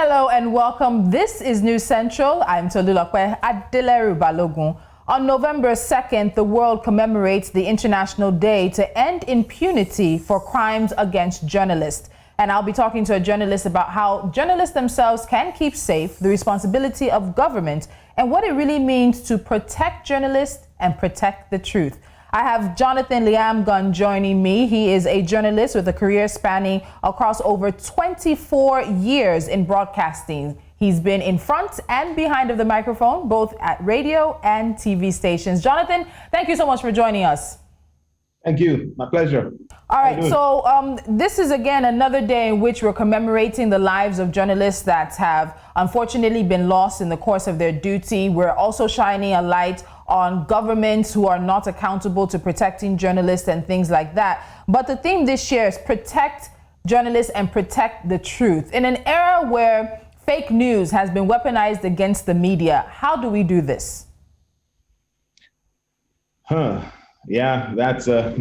Hello and welcome. This is News Central. I'm Tolulope, Adeleru-Balogun. On November 2nd, the world commemorates the International Day to End Impunity for crimes against journalists. And I'll be talking to a journalist about how journalists themselves can keep safe, the responsibility of government, and what it really means to protect journalists and protect the truth. I have Jonathan Lyamgohn joining me. He is a journalist with a career spanning across over 24 years in broadcasting. He's been in front and behind of the microphone, both at radio and TV stations. Jonathan, thank you so much for joining us. Thank you. My pleasure. All right. So this is, again, another day in which we're commemorating the lives of journalists that have unfortunately been lost in the course of their duty. We're also shining a light on governments who are not accountable to protecting journalists and things like that. But the theme this year is protect journalists and protect the truth. In an era where fake news has been weaponized against the media, how do we do this? Yeah, that's a.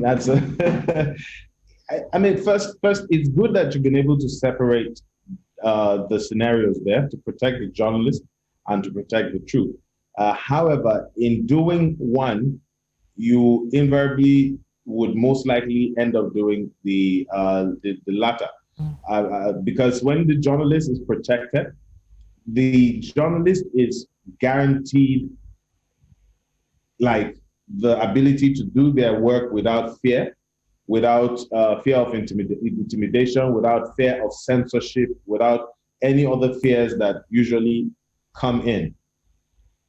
I mean, first, it's good that you've been able to separate the scenarios there to protect the journalist and to protect the truth. However, in doing one, you invariably would most likely end up doing the latter, because when the journalist is protected, the journalist is guaranteed, like, the ability to do their work without fear, without fear of intimidation, without fear of censorship, without any other fears that usually come in.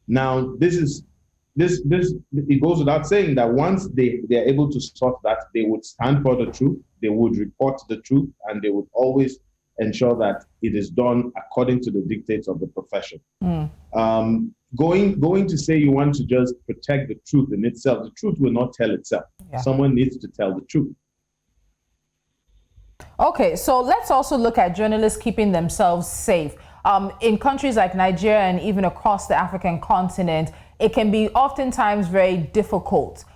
Now, it goes without saying that once they're able to sort that, they would stand for the truth, they would report the truth, and they would always ensure that it is done according to the dictates of the profession. Going to say you want to just protect the truth in itself, the truth will not tell itself. Yeah. Someone needs to tell the truth. Okay, so let's also look at journalists keeping themselves safe. In countries like Nigeria and even across the African continent, it can be oftentimes very difficult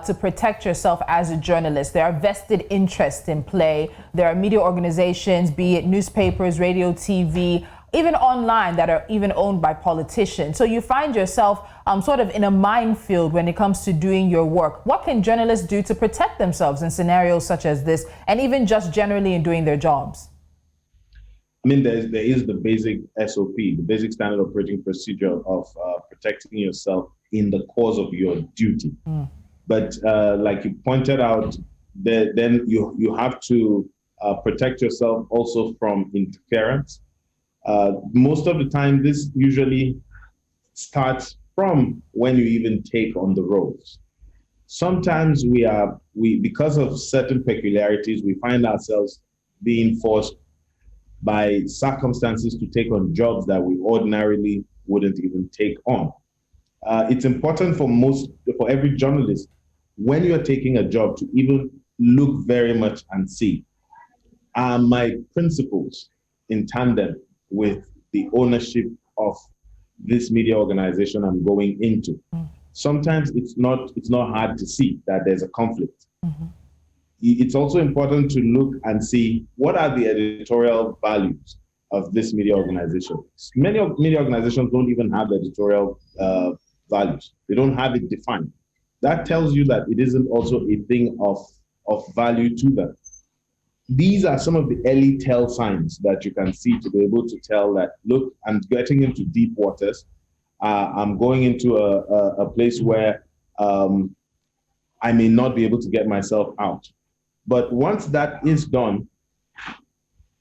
to protect yourself as a journalist. There are vested interests in play. There are media organizations, be it newspapers, radio, TV, even online, that are even owned by politicians. So you find yourself sort of in a minefield when it comes to doing your work. What can journalists do to protect themselves in scenarios such as this, and even just generally in doing their jobs? I mean, there is the basic SOP, the basic standard operating procedure of protecting yourself in the course of your duty. But like you pointed out, then you have to protect yourself also from interference. Most of the time, this usually starts from when you even take on the roles. Sometimes we because of certain peculiarities, we find ourselves being forced by circumstances to take on jobs that we ordinarily wouldn't even take on. It's important for every journalist, when you're taking a job, to even look very much and see, are my principles in tandem with the ownership of this media organization I'm going into? Sometimes it's not hard to see that there's a conflict. It's also important to look and see what are the editorial values of this media organization. Many media organizations don't even have editorial values. They don't have it defined. That tells you that it isn't also a thing of value to them. These are some of the early tell signs that you can see to be able to tell that, look, I'm getting into deep waters. I'm going into a place where I may not be able to get myself out. But once that is done,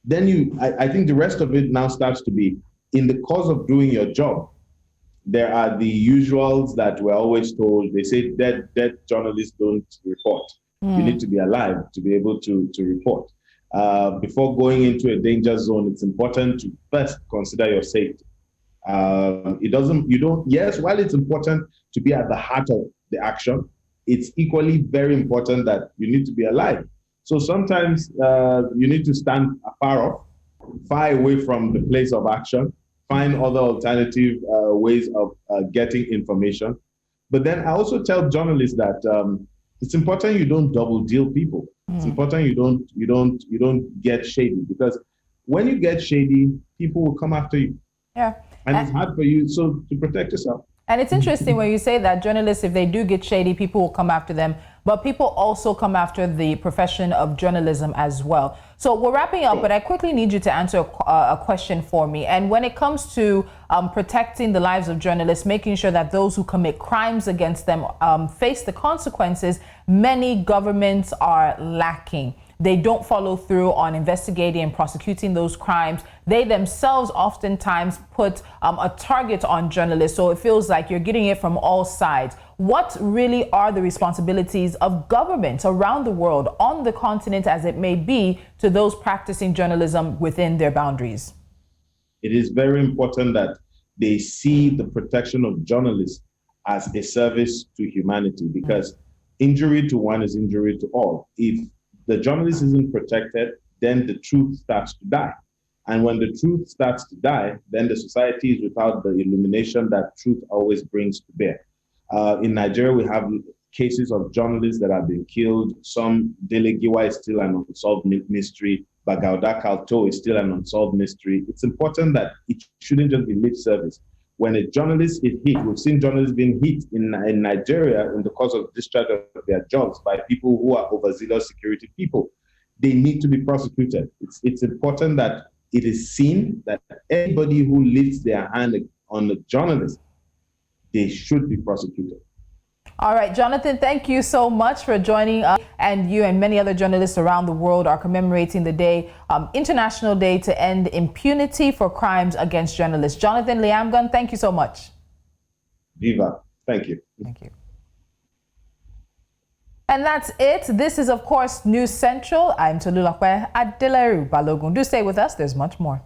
then I think the rest of it now starts to be, in the course of doing your job, there are the usuals that we're always told. They say dead journalists don't report. You need to be alive to be able to report. Before going into a danger zone, it's important to first consider your safety. While it's important to be at the heart of the action, it's equally very important that you need to be alive. So sometimes you need to stand far off, far away from the place of action, find other alternative ways of getting information. But then I also tell journalists that it's important you don't double deal people. It's important you don't get shady, because when you get shady, people will come after you. Yeah. And it's hard for you to protect yourself. And it's interesting when you say that journalists, if they do get shady, people will come after them. But people also come after the profession of journalism as well. So we're wrapping up, but I quickly need you to answer a question for me. And when it comes to protecting the lives of journalists, making sure that those who commit crimes against them face the consequences, many governments are lacking. They don't follow through on investigating and prosecuting those crimes. They themselves oftentimes put a target on journalists, so it feels like you're getting it from all sides. What really are the responsibilities of governments around the world, on the continent as it may be, to those practicing journalism within their boundaries? It is very important that they see the protection of journalists as a service to humanity, because injury to one is injury to all. If the journalist isn't protected, then the truth starts to die. And when the truth starts to die, then the society is without the illumination that truth always brings to bear. In Nigeria, we have cases of journalists that have been killed. Some Delegiwa is still an unsolved mystery. Bagauda Kalto is still an unsolved mystery. It's important that it shouldn't just be lip service. When a journalist is hit, we've seen journalists being hit in Nigeria in the course of discharge of their jobs by people who are overzealous security people. They need to be prosecuted. It's important that it is seen that anybody who lifts their hand on a journalist, they should be prosecuted. All right, Jonathan, thank you so much for joining us. And you and many other journalists around the world are commemorating the day, International Day to End Impunity for Crimes Against Journalists. Jonathan Lyamgohn, thank you so much. Viva. Thank you. Thank you. And that's it. This is, of course, News Central. I'm Tolulope. Adeleru-Balogun. Do stay with us. There's much more.